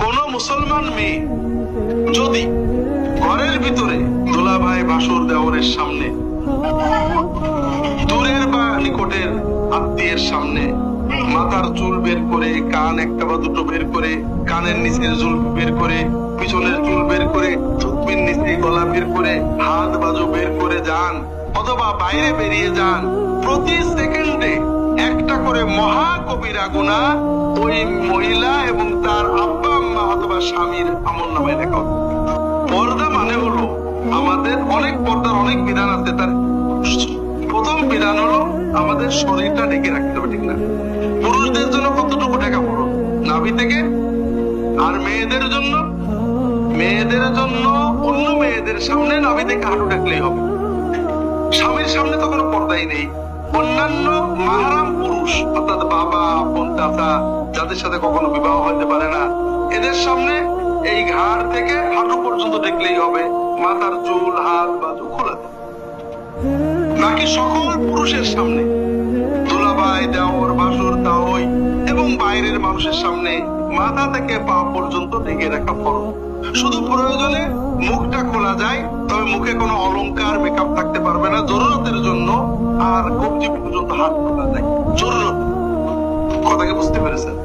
কোন মুসলমান মেয়ে যদি ঘরের ভিতরে দুলাভাই ভাসুর দেওরের সামনে, দূরের বা নিকটের আত্মীয়ের সামনে মাথার চুল বের করে, কান একটা বা দুটো বের করে, কানের নিচের চুল বের করে, পিছনের চুল বের করে, থুতনির নিচে গলা বের করে, হাত বাজু বের করে যান, অথবা বাইরে বেরিয়ে যান, প্রতি সেকেন্ডে একটা করে মহা কবিরা গুনাহ ওই মহিলা এবং তার আব্বা আম্মা অথবা স্বামীর আমলনামায় লেখা হবে। পর্দা মানে হলো, আমাদের অনেক পর্দার অনেক বিধান আছে, তার প্রথম বিধান হলো আমাদের শরীরটা ঢেকে রাখতে হবে, ঠিক না? পুরুষদের জন্য কতটুকু ঢাকা পড়ো? নাভি থেকে। আর মেয়েদের জন্য অন্য মেয়েদের সামনে নাভি থেকে হাঁটু ঢাকলেই হবে। স্বামীর সামনে তো কোনো পর্দাই নেই। অন্যান্য মাহরাম পুরুষ অর্থাৎ বাবা, আপন, চাচা, যাদের সাথে কখনো বিবাহ হতে পারে না, এদের সামনে এই ঘাড় থেকে হাঁটু পর্যন্ত দেখলেই হবে, মাথার চুল, হাত বাজু খোলা থাকে। বাকি সকল পুরুষের সামনে, দুলাভাই, দেওর, ভাসুর, তাওই এবং বাইরের মানুষের সামনে মাথা থেকে পা পর্যন্ত ঢেকে রাখা ফরজ। শুধু প্রয়োজনে মুখটা খোলা যায়, তবে মুখে কোনো অলংকার, মেকআপ থাকতে পারবে না জরুরতের জন্য। আর কবজি পর্যন্ত হাত খোলা যায় জরুরত। কথাকে বুঝতে পেরেছেন?